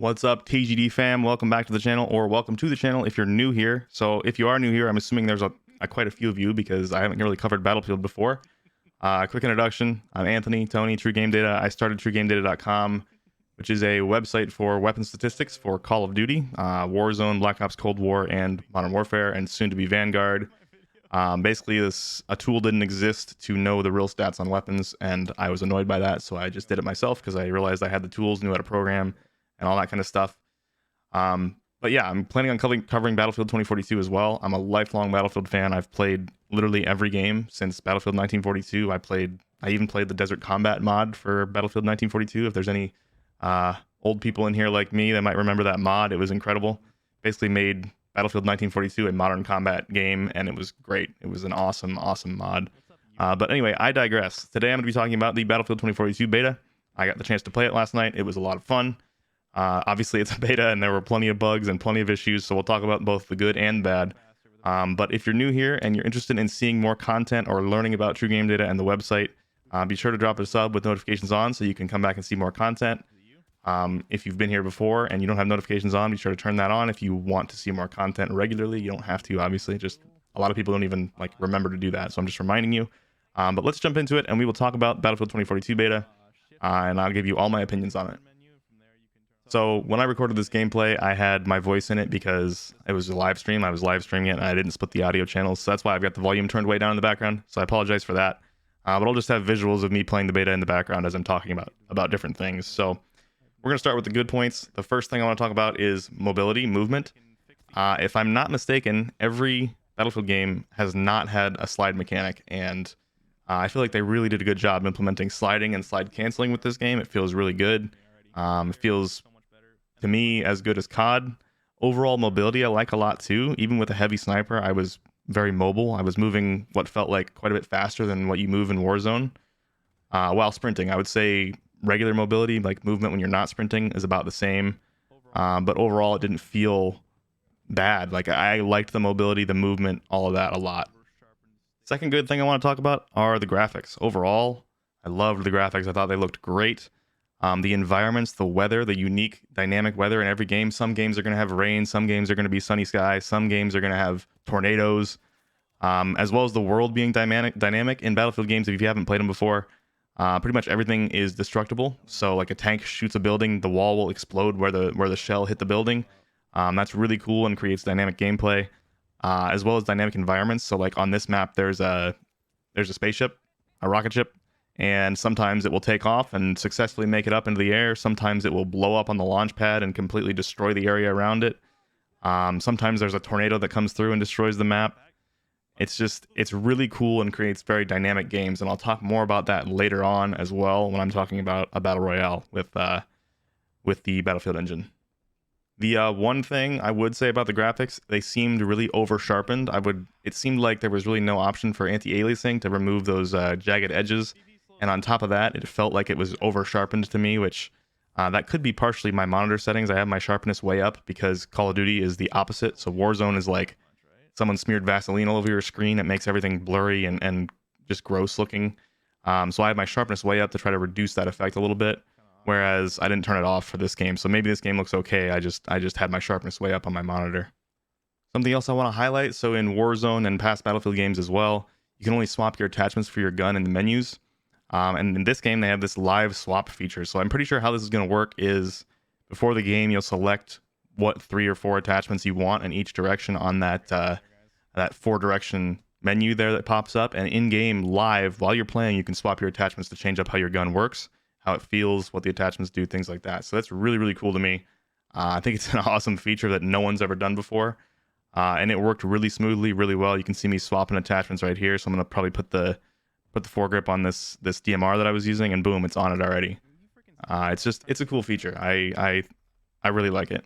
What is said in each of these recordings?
What's up, TGD fam? Welcome back to the channel, or welcome to the channel if you're new here. So if you are new here, I'm assuming there's quite a few of you because I haven't really covered Battlefield before. Quick introduction. I'm Anthony, Tony, TrueGameData. I started TrueGameData.com, which is a website for weapon statistics for Call of Duty, Warzone, Black Ops Cold War, and Modern Warfare, and soon to be Vanguard. Basically, a tool didn't exist to know the real stats on weapons, and I was annoyed by that, so I just did it myself because I realized I had the tools, knew how to program, and all that kind of stuff. But yeah, I'm planning on covering Battlefield 2042 as well. I'm a lifelong Battlefield fan. I've played literally every game since Battlefield 1942. I even played the Desert Combat mod for Battlefield 1942. If there's any old people in here like me that might remember that mod, it was incredible. Basically made Battlefield 1942 a modern combat game, and it was great. It was an awesome mod. But anyway, I digress. Today I'm going to be talking about the Battlefield 2042 beta. I got the chance to play it last night. It was a lot of fun. Obviously, it's a beta, and there were plenty of bugs and plenty of issues, so we'll talk about both the good and bad. But if you're new here and you're interested in seeing more content or learning about TrueGameData and the website, be sure to drop a sub with notifications on so you can come back and see more content. If you've been here before and you don't have notifications on, be sure to turn that on if you want to see more content regularly. You don't have to, obviously. Just a lot of people don't even remember to do that, so I'm just reminding you. But let's jump into it, and we will talk about Battlefield 2042 beta, and I'll give you all my opinions on it. So when I recorded this gameplay, I had my voice in it because it was a live stream. I was live streaming it, and I didn't split the audio channels, so that's why I've got the volume turned way down in the background. So I apologize for that. But I'll just have visuals of me playing the beta in the background as I'm talking about different things. So we're going to start with the good points. The first thing I want to talk about is mobility, movement. If I'm not mistaken, every Battlefield game has not had a slide mechanic, and I feel like they really did a good job implementing sliding and slide canceling with this game. It feels really good. It feels, to me, as good as COD. Overall mobility I like a lot too. Even with a heavy sniper, I was very mobile. I was moving what felt like quite a bit faster than what you move in Warzone. While sprinting, I would say regular mobility, like movement when you're not sprinting, is about the same. But overall, it didn't feel bad. Like, I liked the mobility, the movement, all of that a lot. Second good thing I want to talk about are the graphics. Overall, I loved the graphics. I thought they looked great. The environments, the weather, the unique dynamic weather in every game. Some games are going to have rain, some games are going to be sunny skies, some games are going to have tornadoes, as well as the world being dynamic in Battlefield games. If you haven't played them before, pretty much everything is destructible. So like a tank shoots a building, the wall will explode where the shell hit the building. That's really cool and creates dynamic gameplay, as well as dynamic environments. So like on this map, there's a spaceship, a rocket ship, and sometimes it will take off and successfully make it up into the air. Sometimes it will blow up on the launch pad and completely destroy the area around it. Sometimes there's a tornado that comes through and destroys the map. It's really cool and creates very dynamic games, and I'll talk more about that later on as well when I'm talking about a battle royale with the Battlefield engine. The one thing I would say about the graphics, they seemed really over sharpened. It seemed like there was really no option for anti-aliasing to remove those jagged edges. And on top of that, it felt like it was over sharpened to me, which that could be partially my monitor settings. I have my sharpness way up because Call of Duty is the opposite. So Warzone is like someone smeared Vaseline all over your screen. It makes everything blurry and just gross looking. So I have my sharpness way up to try to reduce that effect a little bit. Whereas I didn't turn it off for this game. So maybe this game looks okay. I just had my sharpness way up on my monitor. Something else I want to highlight. So in Warzone and past Battlefield games as well, you can only swap your attachments for your gun in the menus. And in this game, they have this live swap feature. So I'm pretty sure how this is going to work is before the game, you'll select what 3 or 4 attachments you want in each direction on that 4-direction menu there that pops up. And in-game, live, while you're playing, you can swap your attachments to change up how your gun works, how it feels, what the attachments do, things like that. So that's really, really cool to me. I think it's an awesome feature that no one's ever done before. And it worked really smoothly, really well. You can see me swapping attachments right here. So I'm going to probably put the foregrip on this DMR that I was using, and boom, it's on it already. It's a cool feature. I really like it.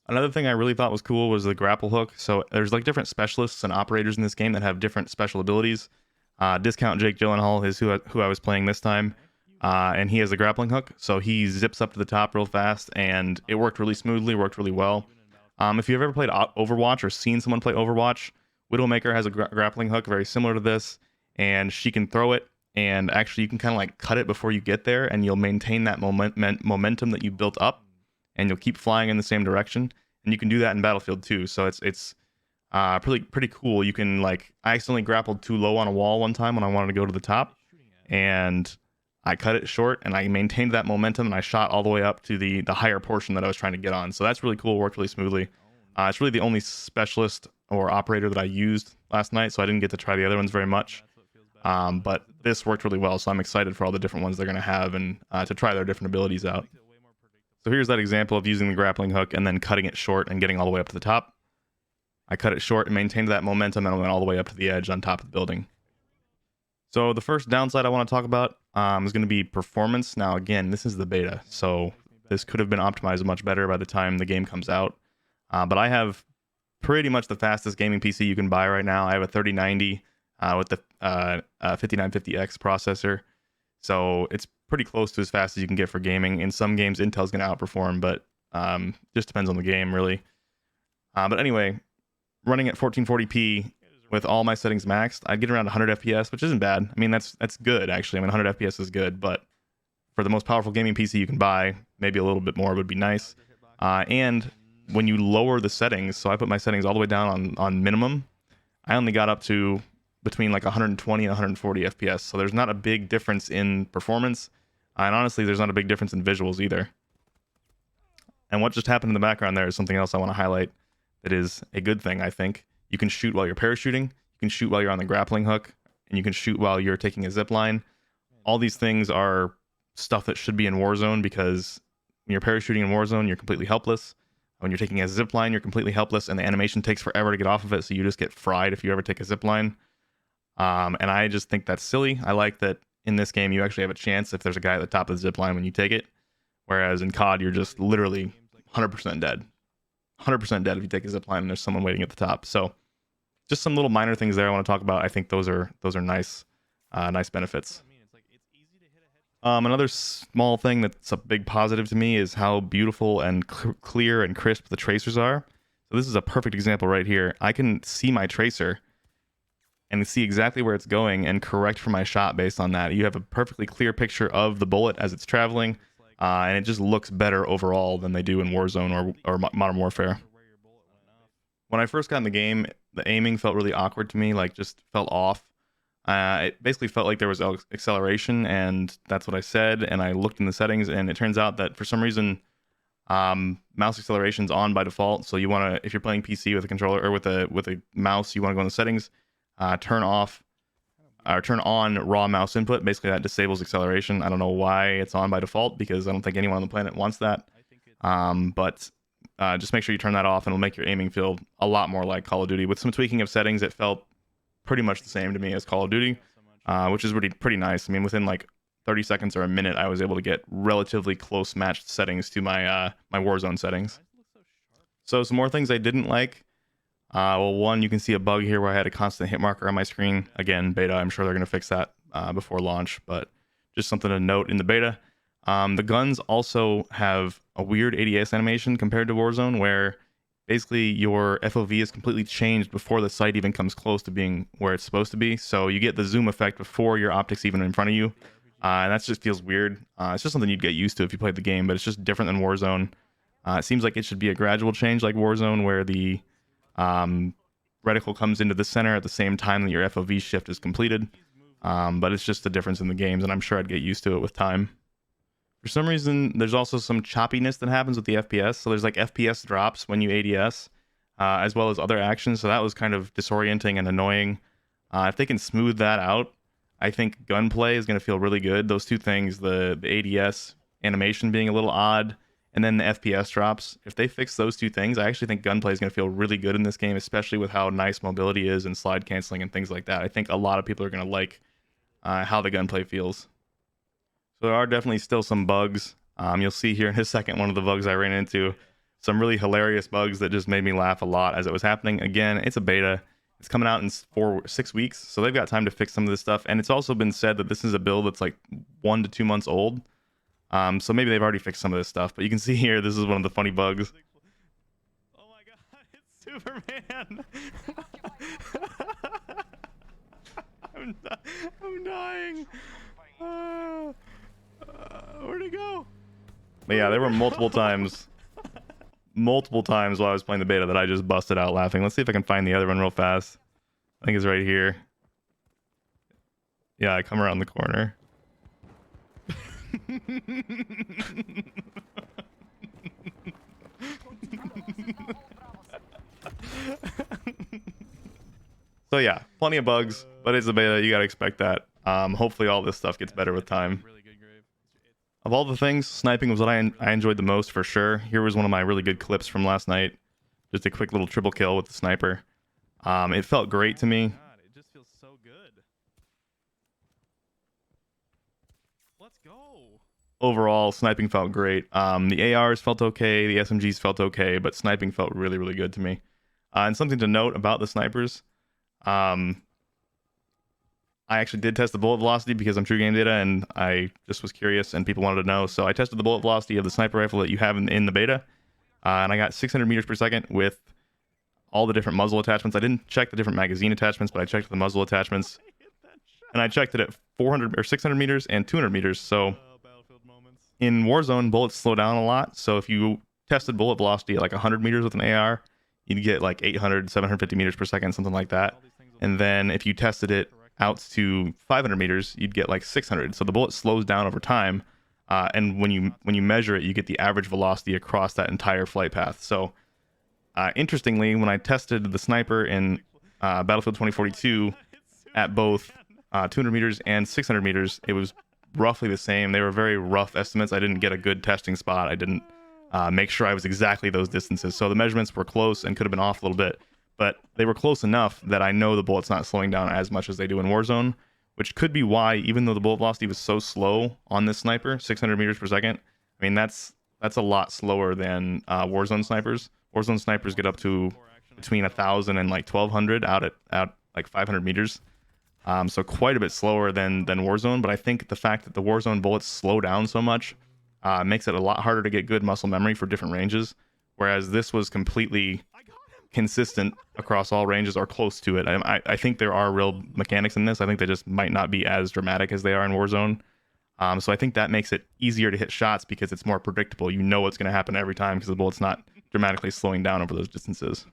Another thing I really thought was cool was the grapple hook. So there's like different specialists and operators in this game that have different special abilities. Discount Jake Gyllenhaal is who I was playing this time. And he has a grappling hook, so he zips up to the top real fast, and it worked really smoothly, worked really well. If you've ever played Overwatch or seen someone play Overwatch, Widowmaker has a grappling hook very similar to this, and she can throw it, and actually you can kind of like cut it before you get there, and you'll maintain that momentum that you built up and you'll keep flying in the same direction. And you can do that in Battlefield too. So it's pretty cool. You can, like, I accidentally grappled too low on a wall one time when I wanted to go to the top, and I cut it short and I maintained that momentum and I shot all the way up to the higher portion that I was trying to get on. So that's really cool. Worked really smoothly. It's really the only specialist or operator that I used last night, so I didn't get to try the other ones very much. But this worked really well, so I'm excited for all the different ones they're going to have and to try their different abilities out. So here's that example of using the grappling hook and then cutting it short and getting all the way up to the top. I cut it short and maintained that momentum and went all the way up to the edge on top of the building. So the first downside I want to talk about is going to be performance. Now, again, this is the beta, so this could have been optimized much better by the time the game comes out. But I have pretty much the fastest gaming PC you can buy right now. I have a 3090 with the 5950X processor. So it's pretty close to as fast as you can get for gaming. In some games, Intel's going to outperform, but just depends on the game, really. But anyway, running at 1440p with all my settings maxed, I'd get around 100 FPS, which isn't bad. I mean, that's good, actually. I mean, 100 FPS is good, but for the most powerful gaming PC you can buy, maybe a little bit more would be nice. And when you lower the settings, so I put my settings all the way down on minimum, I only got up to between like 120 and 140 FPS. So there's not a big difference in performance. And honestly, there's not a big difference in visuals either. And what just happened in the background there is something else I want to highlight that is a good thing, I think. You can shoot while you're parachuting, you can shoot while you're on the grappling hook, and you can shoot while you're taking a zip line. All these things are stuff that should be in Warzone, because when you're parachuting in Warzone, you're completely helpless. When you're taking a zip line, you're completely helpless, and the animation takes forever to get off of it, so you just get fried if you ever take a zip line. And I just think that's silly. I like that in this game you actually have a chance if there's a guy at the top of the zip line when you take it, whereas in COD you're just literally 100% dead. 100% dead if you take a zip line and there's someone waiting at the top. So just some little minor things there I want to talk about. I think those are nice benefits. Another small thing that's a big positive to me is how beautiful and clear and crisp the tracers are. So this is a perfect example right here. I can see my tracer and see exactly where it's going and correct for my shot based on that. You have a perfectly clear picture of the bullet as it's traveling, and it just looks better overall than they do in Warzone or Modern Warfare. When I first got in the game, the aiming felt really awkward to me, like just felt off. It basically felt like there was acceleration, and that's what I said, and I looked in the settings, and it turns out that for some reason mouse acceleration's on by default. So you want to, if you're playing PC with a controller or with a mouse, you want to go in the settings, turn on raw mouse input. Basically that disables acceleration. I don't know why it's on by default, because I don't think anyone on the planet wants that. But just make sure you turn that off, and it'll make your aiming feel a lot more like Call of Duty. With some tweaking of settings, it felt pretty much the same to me as Call of Duty, which is really pretty nice. I mean, within like 30 seconds or a minute, I was able to get relatively close matched settings to my my Warzone settings. So some more things I didn't like. Well, one, you can see a bug here where I had a constant hit marker on my screen. Again, beta, I'm sure they're going to fix that before launch, but just something to note in the beta. The guns also have a weird ADS animation compared to Warzone, where basically your FOV is completely changed before the sight even comes close to being where it's supposed to be. So you get the zoom effect before your optics even in front of you. And that just feels weird. It's just something you'd get used to if you played the game, but it's just different than Warzone. It seems like it should be a gradual change like Warzone, where the reticle comes into the center at the same time that your FOV shift is completed. But it's just a difference in the games, and I'm sure I'd get used to it with time. For some reason, there's also some choppiness that happens with the FPS. So there's like FPS drops when you ADS, as well as other actions. So that was kind of disorienting and annoying. If they can smooth that out, I think gunplay is going to feel really good. Those two things, the ADS animation being a little odd, and then the FPS drops. If they fix those two things, I actually think gunplay is going to feel really good in this game, especially with how nice mobility is and slide canceling and things like that. I think a lot of people are going to like how the gunplay feels. So there are definitely still some bugs. You'll see here in a second one of the bugs I ran into. Some really hilarious bugs that just made me laugh a lot as it was happening. Again, it's a beta. It's coming out in 6 weeks, so they've got time to fix some of this stuff. And it's also been said that this is a build that's like 1 to 2 months old. So maybe they've already fixed some of this stuff. But you can see here, this is one of the funny bugs. Oh my god, it's Superman! I'm dying. Where'd he go? But yeah, there were multiple times multiple times while I was playing the beta that I just busted out laughing. Let's see if I can find the other one real fast. I think it's right here. Yeah, I come around the corner. So yeah, plenty of bugs, but it's a beta. You gotta expect that. Hopefully all this stuff gets better with time. Of all the things, sniping was what I enjoyed the most for sure. Here was one of my really good clips from last night. Just a quick little triple kill with the sniper. It felt great to me. It just feels so good. Let's go. Overall, sniping felt great. The ARs felt okay, the SMGs felt okay, but sniping felt really, really good to me. And something to note about the snipers, I actually did test the bullet velocity because I'm TrueGameData and I just was curious and people wanted to know. So I tested the bullet velocity of the sniper rifle that you have in the beta, and I got 600 meters per second with all the different muzzle attachments. I didn't check the different magazine attachments, but I checked the muzzle attachments, and I checked it at 400 or 600 meters and 200 meters. So in Warzone, bullets slow down a lot. So if you tested bullet velocity at like 100 meters with an AR, you'd get like 800, 750 meters per second, something like that. And then if you tested it out to 500 meters, you'd get like 600. So the bullet slows down over time, and when you measure it, you get the average velocity across that entire flight path. So interestingly, when I tested the sniper in Battlefield 2042 at both 200 meters and 600 meters, it was roughly the same. They were very rough estimates. I didn't get a good testing spot. I didn't make sure I was exactly those distances. So the measurements were close and could have been off a little bit, but they were close enough that I know the bullet's not slowing down as much as they do in Warzone, which could be why, even though the bullet velocity was so slow on this sniper, 600 meters per second, I mean, that's a lot slower than Warzone snipers. Warzone snipers get up to between 1,000 and like 1,200 out at like 500 meters. So quite a bit slower than Warzone, but I think the fact that the Warzone bullets slow down so much makes it a lot harder to get good muscle memory for different ranges, whereas this was completely consistent across all ranges or close to it. I think there are real mechanics in this. I think they just might not be as dramatic as they are in Warzone. So I think that makes it easier to hit shots because it's more predictable. You know what's going to happen every time because the bullet's not dramatically slowing down over those distances.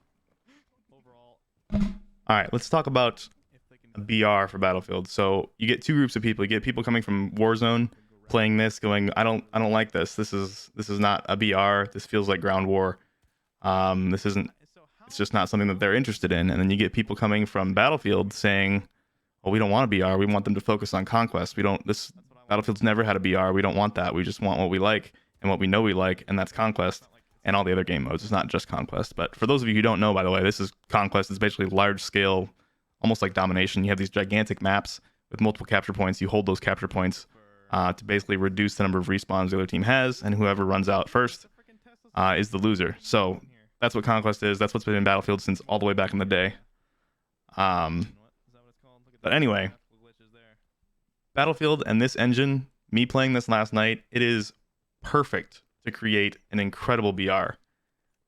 All right, let's talk about a BR for Battlefield. So you get two groups of people. You get people coming from Warzone playing this, going, I don't like this. This is not a BR. This feels like ground war. It's just not something that they're interested in. And then you get people coming from Battlefield saying, well, we don't want a BR. We want them to focus on conquest. This Battlefield's never had a BR. We don't want that. We just want what we like and what we know we like, and that's conquest and all the other game modes. It's not just conquest. But for those of you who don't know, by the way, this is conquest. It's basically large scale, almost like domination. You have these gigantic maps with multiple capture points. You hold those capture points to basically reduce the number of respawns the other team has, and whoever runs out first is the loser. So that's what conquest is. That's what's been in Battlefield since all the way back in the day. But anyway, Battlefield and this engine, me playing this last night, it is perfect to create an incredible BR.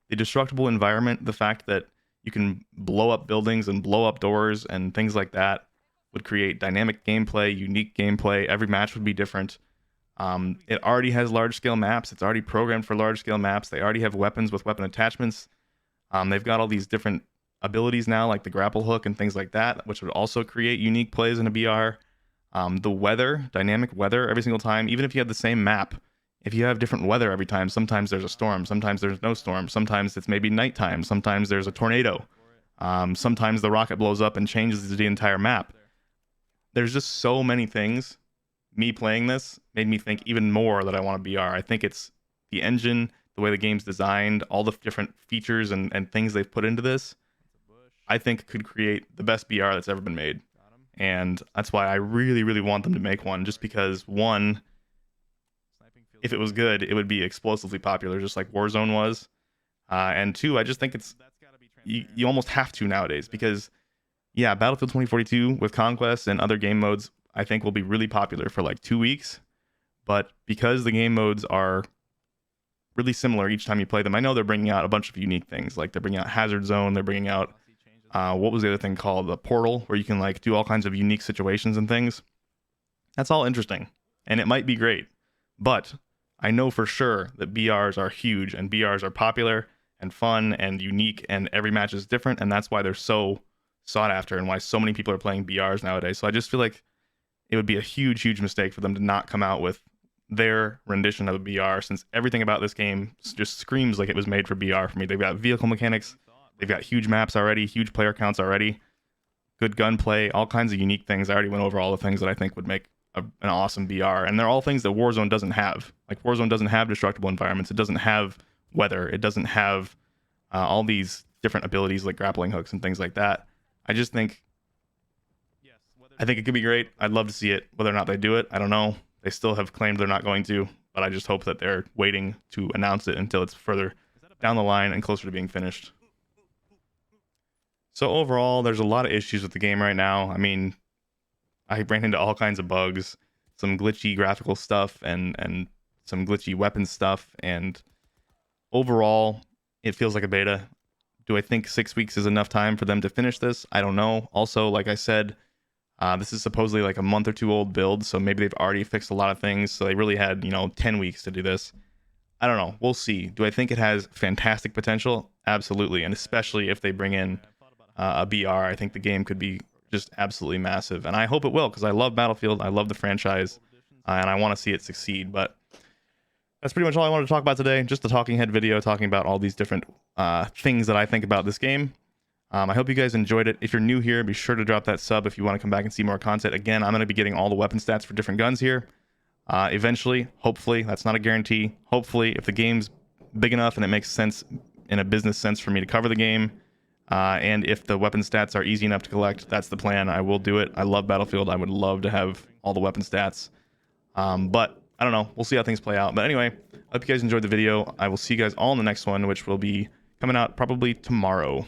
The destructible environment, the fact that you can blow up buildings and blow up doors and things like that would create dynamic gameplay, unique gameplay. Every match would be different. It already has large-scale maps. It's already programmed for large-scale maps. They already have weapons with weapon attachments. They've got all these different abilities now, like the grapple hook and things like that, which would also create unique plays in a BR. The weather, dynamic weather every single time, even if you have the same map, if you have different weather every time, sometimes there's a storm, sometimes there's no storm, sometimes it's maybe nighttime, sometimes there's a tornado, sometimes the rocket blows up and changes the entire map. There's just so many things. Me playing this made me think even more that I want a BR. I think it's the engine, the way the game's designed, all the different features and things they've put into this, I think could create the best BR that's ever been made. And that's why I really, really want them to make one, just because, one, if it was good, it would be explosively popular, just like Warzone was. And two, I just think you almost have to nowadays, because, yeah, Battlefield 2042 with Conquest and other game modes, I think will be really popular for like 2 weeks. But because the game modes are really similar each time you play them, I know they're bringing out a bunch of unique things. Like they're bringing out Hazard Zone, they're bringing out what was the other thing called? The Portal, where you can like do all kinds of unique situations and things. That's all interesting, and it might be great. But I know for sure that BRs are huge and BRs are popular, and fun and unique, and every match is different, and that's why they're so sought after and why so many people are playing BRs nowadays. So I just feel like it would be a huge mistake for them to not come out with their rendition of a BR, since everything about this game just screams like it was made for BR for me. They've got vehicle mechanics, they've got huge maps already, huge player counts already, good gunplay, all kinds of unique things. I already went over all the things that I think would make an awesome BR, and they're all things that Warzone doesn't have. Like, Warzone doesn't have destructible environments, it doesn't have weather, it doesn't have all these different abilities like grappling hooks and things like that. I just think I think it could be great. I'd love to see it. Whether or not they do it, I don't know. They still have claimed they're not going to, but I just hope that they're waiting to announce it until it's further down the line and closer to being finished. So overall, there's a lot of issues with the game right now. I mean, I ran into all kinds of bugs, some glitchy graphical stuff and some glitchy weapon stuff, and overall, it feels like a beta. Do I think 6 weeks is enough time for them to finish this? I don't know. Also, like I said, this is supposedly like a month or two old build, so maybe they've already fixed a lot of things. So they really had, 10 weeks to do this. I don't know. We'll see. Do I think it has fantastic potential? Absolutely. And especially if they bring in a BR, I think the game could be just absolutely massive. And I hope it will, because I love Battlefield. I love the franchise, and I want to see it succeed. But that's pretty much all I wanted to talk about today. Just a talking head video talking about all these different things that I think about this game. I hope you guys enjoyed it. If you're new here, be sure to drop that sub if you want to come back and see more content. Again, I'm going to be getting all the weapon stats for different guns here. Eventually, hopefully, that's not a guarantee. Hopefully, if the game's big enough and it makes sense in a business sense for me to cover the game, and if the weapon stats are easy enough to collect, that's the plan. I will do it. I love Battlefield. I would love to have all the weapon stats. But I don't know. We'll see how things play out. But anyway, I hope you guys enjoyed the video. I will see you guys all in the next one, which will be coming out probably tomorrow.